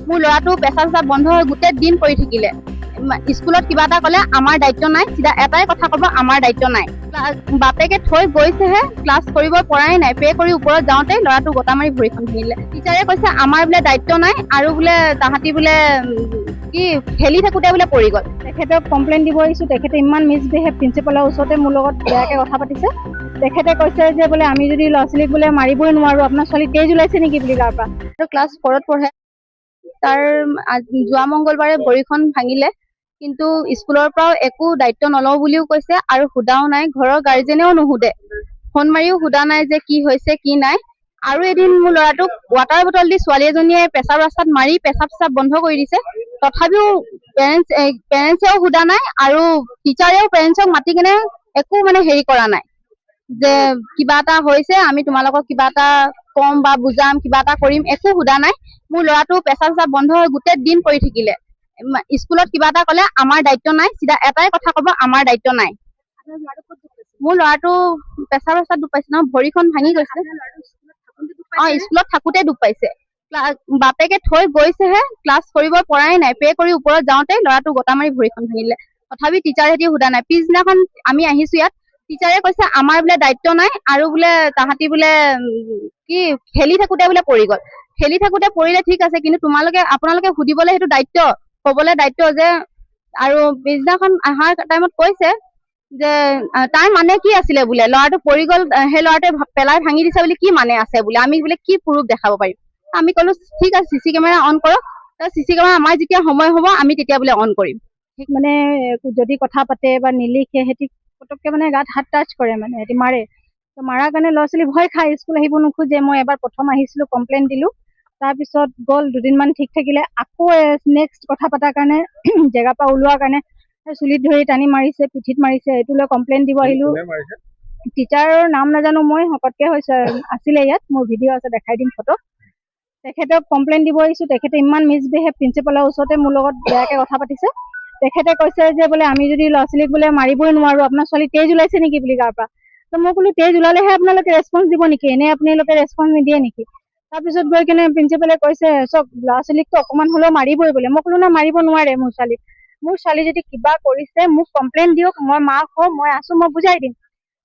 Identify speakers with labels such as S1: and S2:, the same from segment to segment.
S1: মোৰ ল'ৰাটো পেছাব চেছাব বন্ধ হৈ গোটেই দিন পৰি থাকিলে। স্কুলত কিবা এটা ক'লে আমাৰ দায়িত্ব নাই, চিধা এটাই কথা ক'ব আমাৰ দায়িত্ব নাই। বাপেকে থৈ গৈছেহে, ক্লাছ কৰিব পৰাই নাই। পে' কৰি ওপৰত যাওঁতে ল'ৰাটো গোটা মাৰি ভৰিখন ভাঙিলে। টিচাৰে কৈছে আমাৰ বোলে দায়িত্ব নাই আৰু বোলে তাহাঁতি বোলে কি খেলি থাকোঁতে বোলে পৰি গ'ল। তেখেতক কমপ্লেইন দিব আহিছোঁ। তেখেতে ইমান মিছবিহেভ, প্ৰিন্সিপালৰ ওচৰতে মোৰ লগত বেয়াকৈ কথা পাতিছে। তেখেতে কৈছে যে বোলে আমি যদি ল'ৰা ছোৱালীক বোলে মাৰিবই নোৱাৰোঁ, আপোনাৰ ছোৱালী তেজ ওলাইছে নেকি বুলি তাৰ পৰা। ক্লাছ 4ত পঢ়ে। তাৰ যোৱা মংগলবাৰে ভৰিখন ভাঙিলে, কিন্তু স্কুলৰ পৰাও একো দায়িত্ব নলওঁ বুলিও কৈছে আৰু সোধাও নাই। ঘৰৰ গাৰ্জেনেও নুসুধে, ফোন মাৰিও সোধা নাই যে কি হৈছে কি নাই। আৰু এদিন মোৰ ল'ৰাটোক ৱাটাৰ বটল দি ছোৱালী এজনীয়ে পেছাব ৰাস্তাত মাৰি পেছাব চেছাব বন্ধ কৰি দিছে। তথাপিও পেৰেণ্টছেও সোধা নাই আৰু টিচাৰেও পেৰেণ্টছক মাতি কেনে একো হেৰি কৰা নাই যে কিবা এটা হৈছে, আমি তোমালোকক কিবা এটা কম বা বুজাম, কিবা এটা কৰিম, একো সোধা নাই। মোৰ ল'ৰাটো পেছাব চেছাব বন্ধ হৈ গোটেই দিন পৰি থাকিলে। স্কুলত কিবা এটা ক'লে আমাৰ দায়িত্ব নাই, চিধা এটাই কথা ক'ব আমাৰ দায়িত্ব নাই। মোৰ ল'ৰাটো পেছাব ৰাস্তাত দুখ পাইছে নহয়, ভৰিখন ভাঙি গৈছে। স্কুলত থাকোঁতে দুখ পাইছে। বাপেকে থৈ গৈছেহে, ক্লাছ কৰিব পৰাই নাই। পে' কৰি ওপৰত যাওঁতে ল'ৰাটো গোটা মাৰি ভৰিখন ভাঙিলে। তথাপি টিচাৰেদি সোধা নাই। পিছদিনাখন আমি আহিছোঁ ইয়াত, টিচাৰে কৈছে আমাৰ বোলে দায়িত্ব নাই আৰু বোলে তাহাঁতি বোলে কি খেলি থাকোঁতে বোলে পৰি গ'ল। খেলি থাকোঁতে পৰিলে ঠিক আছে, কিন্তু আপোনালোকে সুধিবলৈ সেইটো দায়িত্ব, ক'বলৈ দায়িত্ব যে। আৰু পিছদিনাখন অহাৰ টাইমত কৈছে যে তাৰ মানে কি আছিলে বোলে, ল'ৰাটো পৰি গ'ল, সেই ল'ৰাটোৱে পেলাই ভাঙি দিছে বুলি কি মানে আছে বোলে, আমি বোলে কি প্ৰুফ দেখাব পাৰিম। আমি ক'লো ঠিক আছে CC কেমেৰা অন কৰক। CC কেমেৰা আমাৰ যেতিয়া সময় হ'ব আমি তেতিয়া বোলে অন কৰিম। যদি কথা পাতে বা নিলিখে, সিহঁতি পটককৈ গাত হাত টাচ কৰে, সিহঁতি মাৰে। মাৰাৰ কাৰণে ল'ৰা ছোৱালী ভয় খায়, স্কুল আহিব নোখোজে। মই এবাৰ প্ৰথম আহিছিলোঁ, কমপ্লেইন দিলোঁ। তাৰপিছত গ'ল, দুদিনমান ঠিক থাকিলে। আকৌ নেক্সট কথা পতাৰ কাৰণে জেগাৰ পৰা ওলোৱাৰ কাৰণে চুলিত ধৰি টানি মাৰিছে, পিঠিত মাৰিছে। এইটো লৈ কমপ্লেইন দিব আহিলোঁ। টিচাৰৰ নাম নাজানো, মই শকতকৈ আছিলে ইয়াত, মোৰ ভিডিঅ' আছে, দেখাই দিম ফটো। তেখেতক কমপ্লেইন দিব আহিছোঁ। তেখেতে ইমান মিছবিহেভ, প্ৰিন্সিপালৰ ওচৰতে মোৰ লগত বেয়াকৈ কথা পাতিছে। তেখেতে কৈছে যে বোলে আমি যদি ল'ৰা ছোৱালীক বোলে মাৰিবই নোৱাৰোঁ, আপোনাৰ ছোৱালী তেজ ওলাইছে নেকি বুলি তাৰ পৰা। মই ক'লো তেজ ওলালেহে আপোনালোকে ৰেছপন্স দিব নেকি, এনেই আপোনালোকে ৰেছপন্স নিদিয়ে নেকি। তাৰপিছত গৈ কেনে প্ৰিন্সিপালে কৈছে চব ল'ৰা ছোৱালীকতো অকণমান হ'লেও মাৰিবই বোলে। মই ক'লো না, মাৰিব নোৱাৰে মোৰ ছোৱালীক। মোৰ ছোৱালী যদি কিবা কৰিছে মোক কমপ্লেইন দিয়ক, মই মাক হওঁ, মই আছোঁ, মই বুজাই দিম।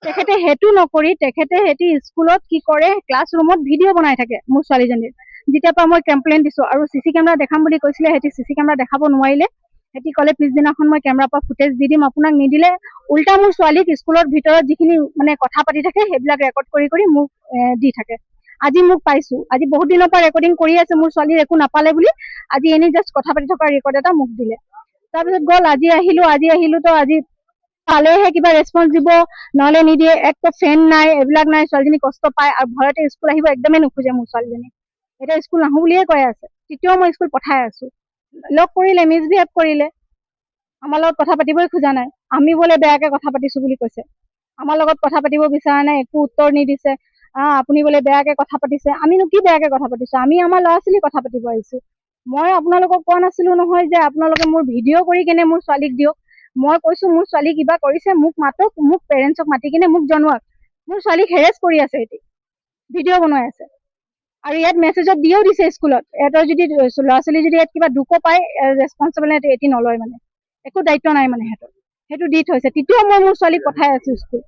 S1: তেখেতে সেইটো নকৰি সিহঁতি স্কুলত কি কৰে, ক্লাছ ৰুমত ভিডিঅ' বনাই থাকে মোৰ ছোৱালীজনীৰ। যেতিয়াৰ পৰা মই কমপ্লেইন দিছোঁ আৰু CC কেমেৰা দেখাম বুলি কৈছিলে, সিহঁতি CC কেমেৰা দেখাব নোৱাৰিলে। সিহঁতি ক'লে পিছদিনাখন মই কেমেৰাৰ পৰা ফুটেজ দি দিম আপোনাক। নিদিলে উল্টা মোৰ ছোৱালীক স্কুলৰ ভিতৰত যিখিনি কথা পাতি থাকে সেইবিলাক ৰেকৰ্ড কৰি মোক দি থাকে। আজি মোক পাইছোঁ, আজি বহুত দিনৰ পৰা ৰেকৰ্ডিং কৰি আছে, মোৰ ছোৱালীৰ একো নাপালে বুলি আজি এনেই জাষ্ট কথা পাতি থকা ৰেকৰ্ড এটা মোক দিলে। তাৰপিছত গ'ল, আজি আহিলোঁ তো আজি পালেহে কিবা ৰেছপন্স দিব, নহ'লে নিদিয়ে। একতো ফেন নাই, এইবিলাক নাই, ছোৱালীজনী কষ্ট পায় আৰু ভয়তে স্কুল আহিব একদমেই নোখোজে মোৰ ছোৱালীজনী। এতিয়া স্কুল নাহোঁ বুলিয়ে কৈ আছে, তেতিয়াও মই স্কুল পঠাই আছোঁ। লগ কৰিলে, মিছবিহেভ কৰিলে, আমাৰ লগত কথা পাতিবই খোজা নাই। আমি বোলে বেয়াকৈ কথা পাতিছোঁ বুলি কৈছে, আমাৰ লগত কথা পাতিব বিচৰা নাই, একো উত্তৰ নিদিছে। আপুনি বোলে বেয়াকৈ কথা পাতিছে। আমিনো কি বেয়াকৈ কথা পাতিছোঁ, আমি আমাৰ ল'ৰা ছোৱালী কথা পাতিব আহিছোঁ। মই আপোনালোকক কোৱা নাছিলোঁ নহয় যে আপোনালোকে মোৰ ভিডিঅ' কৰি কেনে মোৰ ছোৱালীক দিয়ক। মই কৈছোঁ মোৰ ছোৱালী কিবা কৰিছে মোক মাতক, মোক পেৰেণ্টছক মাতি কিনে মোক জনোৱাক। মোৰ ছোৱালীক হেৰেছ কৰি আছে, এটি ভিডিঅ' বনাই আছে। আৰু ইয়াত মেছেজত দিও দিছে স্কুলত, সিহঁতৰ যদি ল'ৰা ছোৱালী যদি ইয়াত কিবা দুখো পায়, ৰেছপন্সিবিলিটি এটি নলয়, একো দায়িত্ব নাই সিহঁতৰ। সেইটো দি থৈছে, তেতিয়াও মই মোৰ ছোৱালীক পঠাই আছোঁ স্কুল।